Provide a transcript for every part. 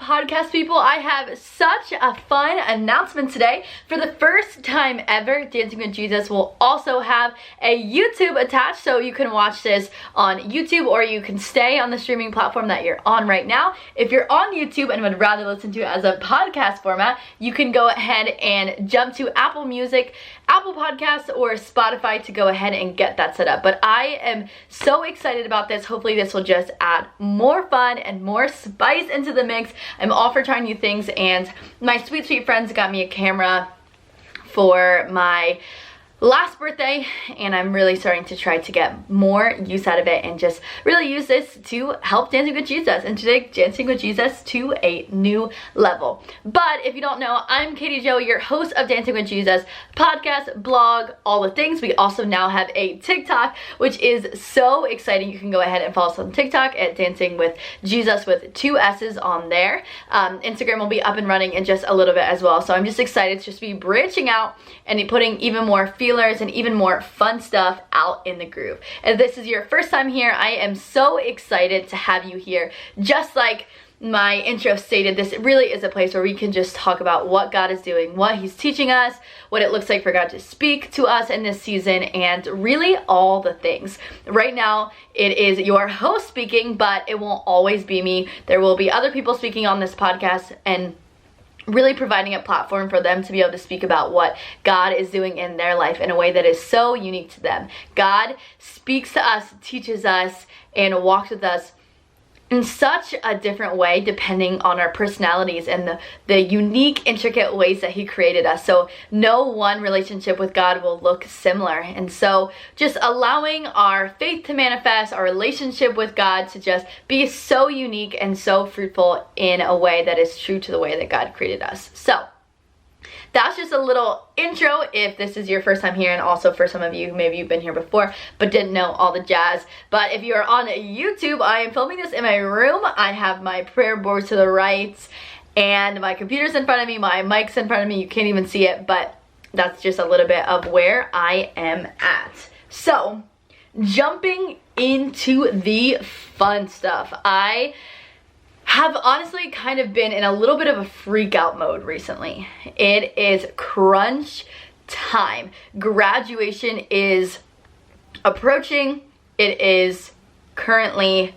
podcast people? I have such a fun announcement today. For the first time ever, Dancing with Jesus will also have a YouTube attached, so you can watch this on YouTube or you can stay on the streaming platform that you're on right now. If you're on YouTube and would rather listen to it as a podcast format, you can go ahead and jump to Apple Music, Apple Podcasts, or Spotify to go ahead and get that set up. But I am so excited about this. Hopefully this will just add more fun and more spice into the mix. I'm all for trying new things, and my sweet friends got me a camera for my last birthday, and I'm really starting to try to get more use out of it and just really use this to help Dancing with Jesus and to take Dancing with Jesus to a new level. But if you don't know, I'm Katie Jo, your host of Dancing with Jesus podcast, blog, all the things. We also now have a TikTok, which is so exciting. You can go ahead and follow us on TikTok at Dancing with Jesus with 2 S's on there. Instagram will be up and running in just a little bit as well. So I'm just excited to just be branching out and putting even more feelers and even more fun stuff out in the groove. If this is your first time here, I am so excited to have you here. Just like my intro stated, this really is a place where we can just talk about what God is doing, what He's teaching us, what it looks like for God to speak to us in this season, and really all the things. Right now, it is your host speaking, but it won't always be me. There will be other people speaking on this podcast, and really providing a platform for them to be able to speak about what God is doing in their life in a way that is so unique to them. God speaks to us, teaches us, and walks with us in such a different way depending on our personalities and the unique, intricate ways that He created us. So no one relationship with God will look similar. And so just allowing our faith to manifest, our relationship with God to just be so unique and so fruitful in a way that is true to the way that God created us. So that's just a little intro if this is your first time here, and also for some of you, maybe you've been here before but didn't know all the jazz. But if you're on YouTube, I am filming this in my room. I have my prayer board to the right and my computer's in front of me, my mic's in front of me. You can't even see it, but that's just a little bit of where I am at. So jumping into the fun stuff, I have honestly kind of been in a little bit of a freak out mode recently. It is crunch time. Graduation is approaching. It is currently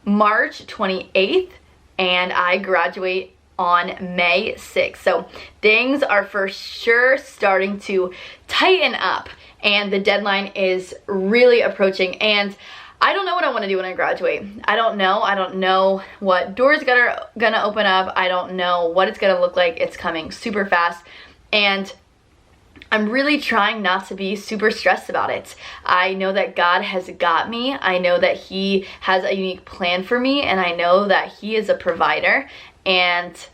March 28th, and I graduate on May 6th. So things are for sure starting to tighten up, and the deadline is really approaching. And I don't know what I want to do when I graduate. I don't know what doors gonna open up. I don't know what it's gonna look like. It's coming super fast, and I'm really trying not to be super stressed about it. I know that God has got me. I know that He has a unique plan for me, and I know that He is a provider, and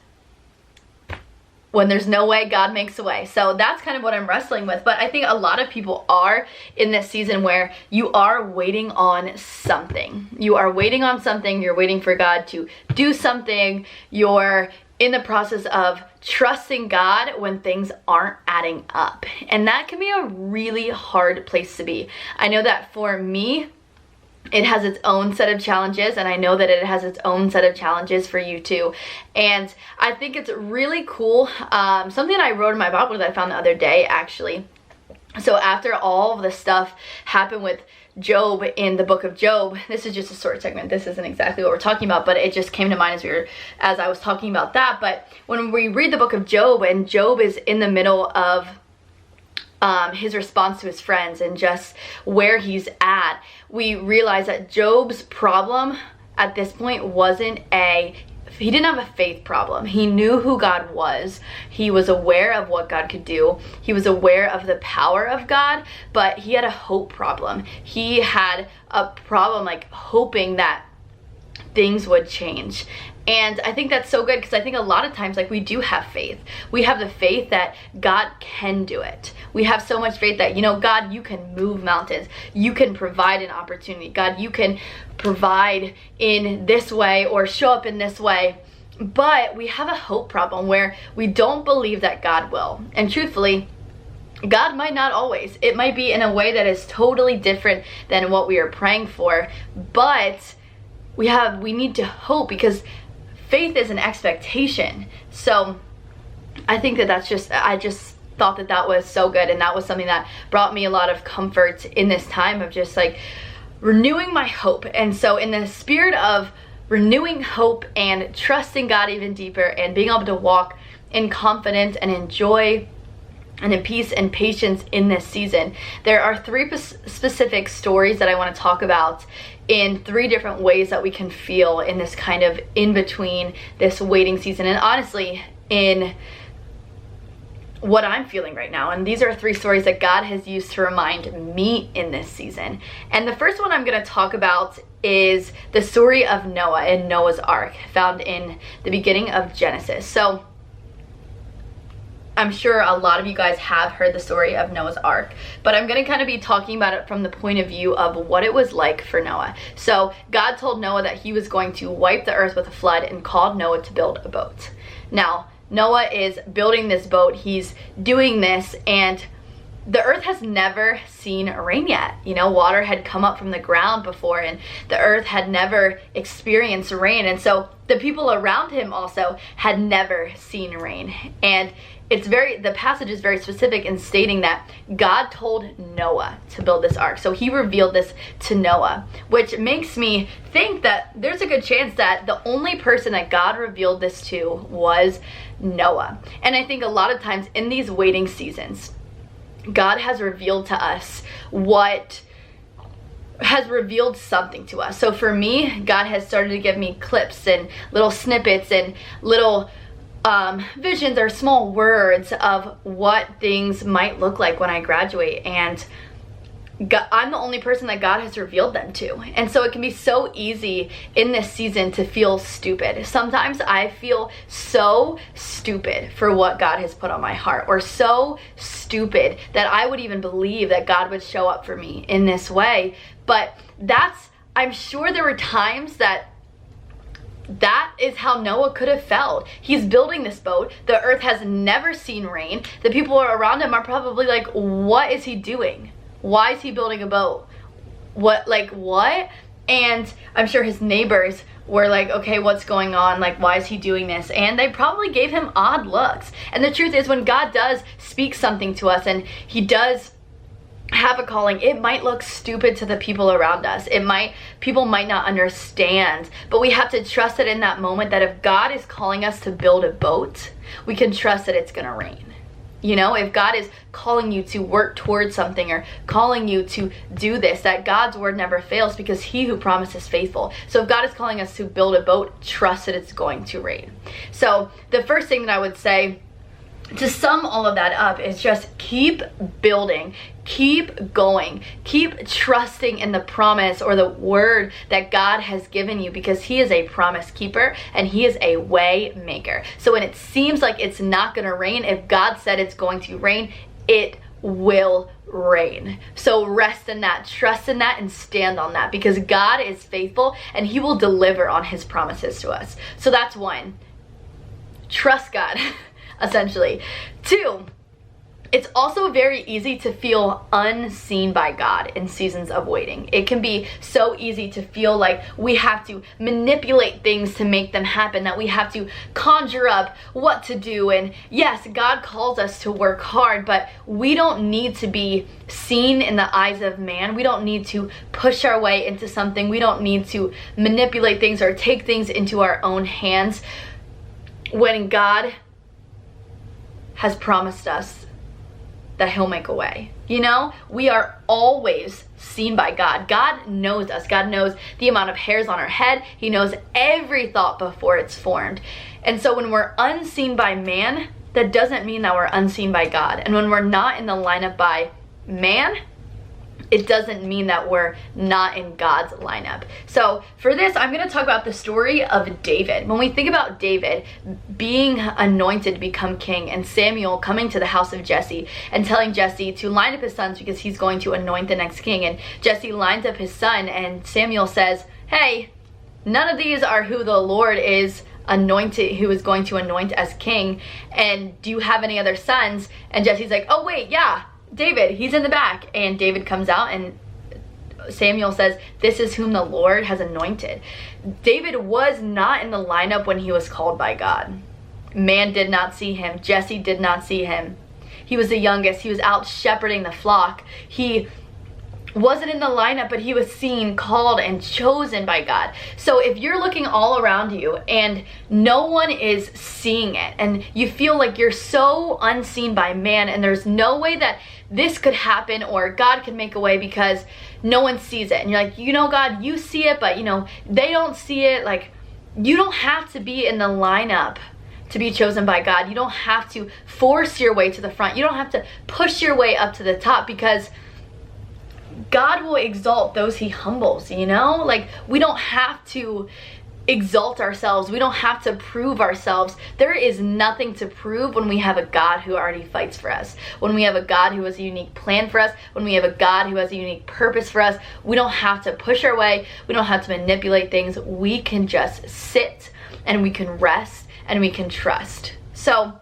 when there's no way, God makes a way. So that's kind of what I'm wrestling with. But I think a lot of people are in this season where you are waiting on something. You are waiting on something. You're waiting for God to do something. You're in the process of trusting God when things aren't adding up. And that can be a really hard place to be. I know that for me, it has its own set of challenges, and I know that it has its own set of challenges for you too. And I think it's really cool. Something I wrote in my Bible that I found the other day, actually. So after all of the stuff happened with Job in the book of Job, this is just a short segment. This isn't exactly what we're talking about, but it just came to mind as I was talking about that. But when we read the book of Job, and Job is in the middle of his response to his friends and just where he's at, we realize that Job's problem at this point he didn't have a faith problem. He knew who God was. He was aware of what God could do. He was aware of the power of God, but he had a hope problem. He had a problem like hoping that things would change. And I think that's so good, because I think a lot of times, like, we do have faith. We have the faith that God can do it. We have so much faith that, God, you can move mountains. You can provide an opportunity. God, you can provide in this way or show up in this way. But we have a hope problem where we don't believe that God will. And truthfully, God might not always. It might be in a way that is totally different than what we are praying for. But we need to hope, because faith is an expectation. So I think that I just thought that that was so good, and that was something that brought me a lot of comfort in this time of just like renewing my hope. And so in the spirit of renewing hope and trusting God even deeper and being able to walk in confidence and in joy and in peace and patience in this season, there are 3 specific stories that I want to talk about in 3 different ways that we can feel in this kind of in between this waiting season, and honestly in what I'm feeling right now. And these are 3 stories that God has used to remind me in this season. And the first one I'm going to talk about is the story of Noah and Noah's Ark, found in the beginning of Genesis. So I'm sure a lot of you guys have heard the story of Noah's Ark, but I'm going to kind of be talking about it from the point of view of what it was like for Noah. So God told Noah that he was going to wipe the earth with a flood and called Noah to build a boat. Now, Noah is building this boat, he's doing this, and the earth has never seen rain yet. You know, water had come up from the ground before, and the earth had never experienced rain. And so the people around him also had never seen rain. And the passage is very specific in stating that God told Noah to build this ark. So he revealed this to Noah, which makes me think that there's a good chance that the only person that God revealed this to was Noah. And I think a lot of times in these waiting seasons, God has revealed to us has revealed something to us. So for me, God has started to give me clips and little snippets and little visions or small words of what things might look like when I graduate. And I'm the only person that God has revealed them to. And so it can be so easy in this season to feel stupid. Sometimes I feel so stupid for what God has put on my heart, or so stupid that I would even believe that God would show up for me in this way. But I'm sure there were times that is how Noah could have felt. He's building this boat. The earth has never seen rain. The people around him are probably like, what is he doing? Why is he building a boat? What? And I'm sure his neighbors were like, okay, what's going on? Like, why is he doing this? And they probably gave him odd looks. And the truth is, when God does speak something to us and he does have a calling, it might look stupid to the people around us. People might not understand, but we have to trust it in that moment that if God is calling us to build a boat, we can trust that it's gonna rain. You know, if God is calling you to work towards something or calling you to do this, that God's word never fails, because he who promises is faithful. So if God is calling us to build a boat, trust that it's going to rain. So the first thing that I would say to sum all of that up is just keep building, keep going, keep trusting in the promise or the word that God has given you, because he is a promise keeper and he is a way maker. So when it seems like it's not going to rain, if God said it's going to rain, it will rain. So rest in that, trust in that, and stand on that, because God is faithful and he will deliver on his promises to us. So that's 1. Trust God. Essentially. 2, it's also very easy to feel unseen by God in seasons of waiting. It can be so easy to feel like we have to manipulate things to make them happen, that we have to conjure up what to do. And yes, God calls us to work hard, but we don't need to be seen in the eyes of man. We don't need to push our way into something. We don't need to manipulate things or take things into our own hands when God has promised us that he'll make a way. You know, we are always seen by God. God knows us. God knows the amount of hairs on our head. He knows every thought before it's formed. And so when we're unseen by man, that doesn't mean that we're unseen by God. And when we're not in the lineup by man, it doesn't mean that we're not in God's lineup. So for this, I'm going to talk about the story of David. When we think about David being anointed to become king, and Samuel coming to the house of Jesse and telling Jesse to line up his sons because he's going to anoint the next king, and Jesse lines up his son, and Samuel says, hey, none of these are who the Lord is anointed, who is going to anoint as king, and do you have any other sons? And Jesse's like, oh wait, yeah, David, he's in the back. And David comes out, and Samuel says, "This is whom the Lord has anointed." David was not in the lineup when he was called by God. Man did not see him. Jesse did not see him. He was the youngest. He was out shepherding the flock. He wasn't in the lineup, but he was seen, called, and chosen by God. So if you're looking all around you and no one is seeing it, and you feel like you're so unseen by man, and there's no way that this could happen or God could make a way because no one sees it, and you're like, God, you see it, but they don't see it. Like, you don't have to be in the lineup to be chosen by God. You don't have to force your way to the front. You don't have to push your way up to the top, because God will exalt those he humbles, Like, we don't have to exalt ourselves. We don't have to prove ourselves. There is nothing to prove when we have a God who already fights for us. When we have a God who has a unique plan for us. When we have a God who has a unique purpose for us. We don't have to push our way. We don't have to manipulate things. We can just sit and we can rest and we can trust. So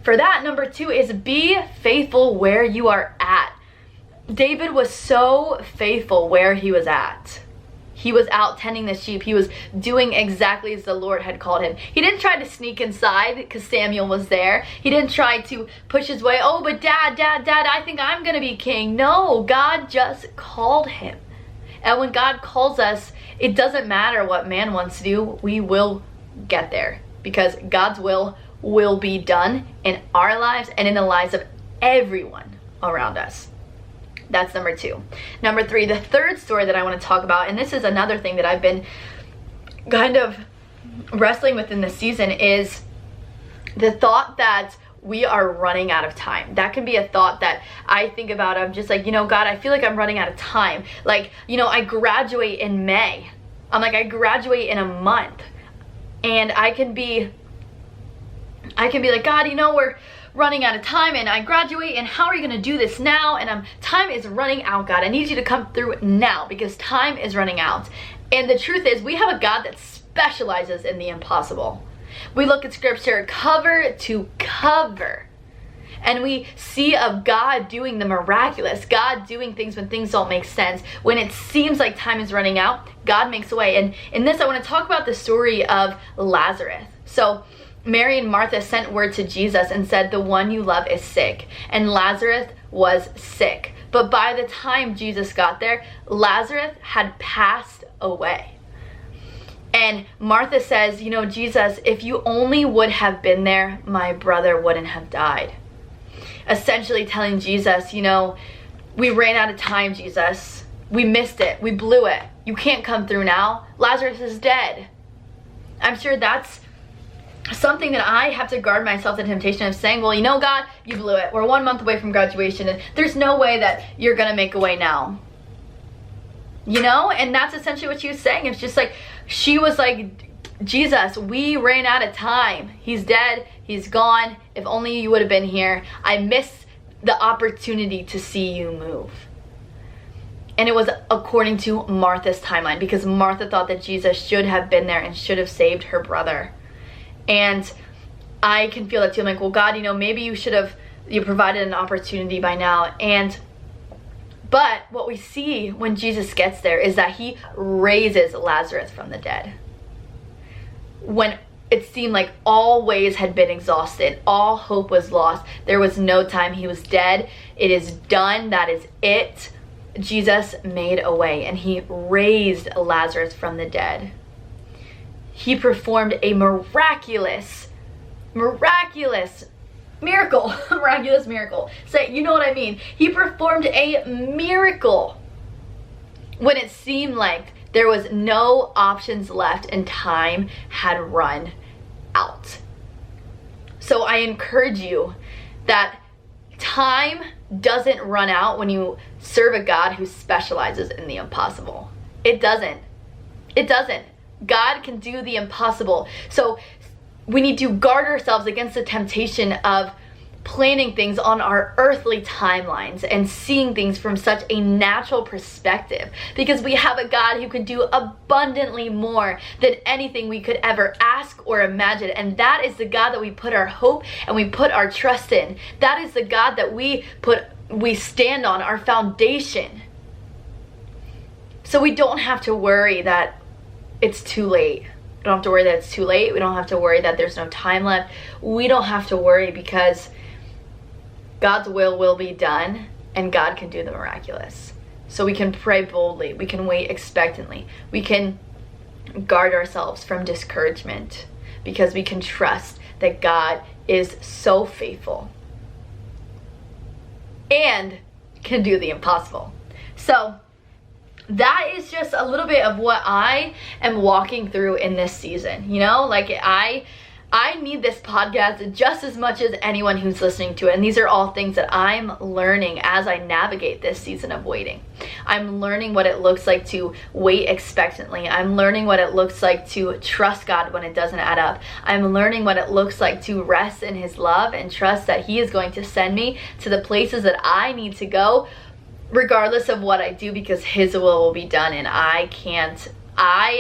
for that, number 2 is be faithful where you are at. David was so faithful where he was at. He was out tending the sheep. He was doing exactly as the Lord had called him. He didn't try to sneak inside because Samuel was there. He didn't try to push his way. "Oh, but dad, I think I'm going to be king." No, God just called him. And when God calls us, it doesn't matter what man wants to do. We will get there, because God's will be done in our lives and in the lives of everyone around us. That's number 2. Number 3, the third story that I want to talk about, and this is another thing that I've been kind of wrestling with in this season, is the thought that we are running out of time. That can be a thought that I think about. I'm just like, God, I feel like I'm running out of time. Like, I graduate in May. I'm like, I graduate in a month. And I can be like, God, we're running out of time and I graduate, and how are you going to do this now? And time is running out, God. I need you to come through now because time is running out. And the truth is, we have a God that specializes in the impossible. We look at scripture cover to cover, and we see of God doing the miraculous, God doing things when things don't make sense. When it seems like time is running out, God makes a way. And in this, I want to talk about the story of Lazarus. So Mary and Martha sent word to Jesus and said, "The one you love is sick." And Lazarus was sick. But by the time Jesus got there, Lazarus had passed away. And Martha says, "Jesus, if you only would have been there, my brother wouldn't have died." Essentially telling Jesus, we ran out of time, Jesus. We missed it. We blew it. You can't come through now. Lazarus is dead. I'm sure that's something that I have to guard myself the temptation of saying, "Well, God, you blew it. We're 1 month away from graduation, and there's no way that you're going to make a way now." And that's essentially what she was saying. It's just like, she was like, "Jesus, we ran out of time. He's dead. He's gone. If only you would have been here. I missed the opportunity to see you move." And it was according to Martha's timeline, because Martha thought that Jesus should have been there and should have saved her brother. And I can feel that too. I'm like, well, God, maybe you provided an opportunity by now. But what we see when Jesus gets there is that he raises Lazarus from the dead. When it seemed like all ways had been exhausted, all hope was lost, there was no time, he was dead, it is done, that is it. Jesus made a way, and he raised Lazarus from the dead. He performed a miraculous miracle. Miraculous miracle. Say, you know what I mean? He performed a miracle when it seemed like there was no options left and time had run out. So I encourage you that time doesn't run out when you serve a God who specializes in the impossible. It doesn't. God can do the impossible. So we need to guard ourselves against the temptation of planning things on our earthly timelines and seeing things from such a natural perspective, because we have a God who can do abundantly more than anything we could ever ask or imagine. And that is the God that we put our hope and we put our trust in. That is the God that we stand on, our foundation. So we don't have to worry that it's too late. We don't have to worry that it's too late. We don't have to worry that there's no time left. We don't have to worry because God's will be done, and God can do the miraculous. So we can pray boldly. We can wait expectantly. We can guard ourselves from discouragement because we can trust that God is so faithful and can do the impossible. So that is just a little bit of what I am walking through in this season. You know, like I need this podcast just as much as anyone who's listening to it. And these are all things that I'm learning as I navigate this season of waiting. I'm learning what it looks like to wait expectantly. I'm learning what it looks like to trust God when it doesn't add up. I'm learning what it looks like to rest in His love and trust that He is going to send me to the places that I need to go, regardless of what I do, because His will be done, and I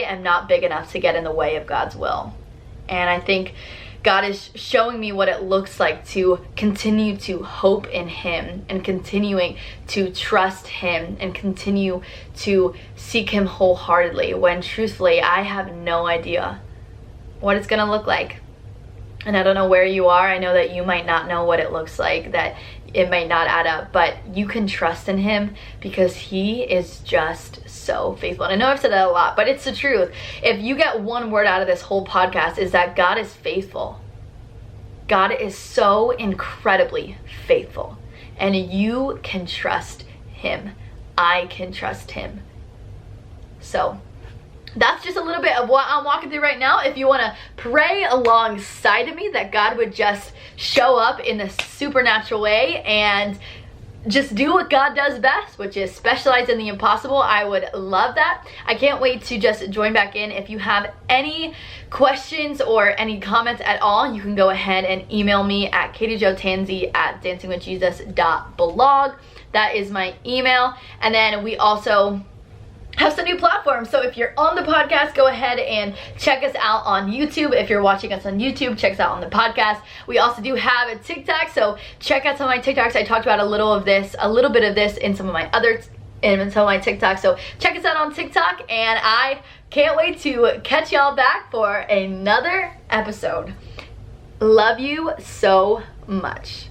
am not big enough to get in the way of God's will. And I think God is showing me what it looks like to continue to hope in Him and continuing to trust Him and continue to seek Him wholeheartedly, when truthfully I have no idea what it's gonna look like. And I don't know where you are. I know that you might not know what it looks like, that it might not add up, but you can trust in Him because He is just so faithful. And I know I've said that a lot, but it's the truth. If you get one word out of this whole podcast, is that God is faithful. God is so incredibly faithful, and you can trust Him. I can trust Him. So that's just a little bit of what I'm walking through right now. If you want to pray alongside of me that God would just show up in a supernatural way and just do what God does best, which is specialize in the impossible, I would love that. I can't wait to just join back in. If you have any questions or any comments at all, you can go ahead and email me at katiejotanzi@dancingwithjesus.blog. That is my email. And then we also have some new platforms. So if you're on the podcast, go ahead and check us out on YouTube. If you're watching us on YouTube, check us out on the podcast. We also do have a TikTok, so check out some of my TikToks. I talked about a little bit of this in some of my TikToks. So check us out on TikTok, and I can't wait to catch y'all back for another episode. Love you so much.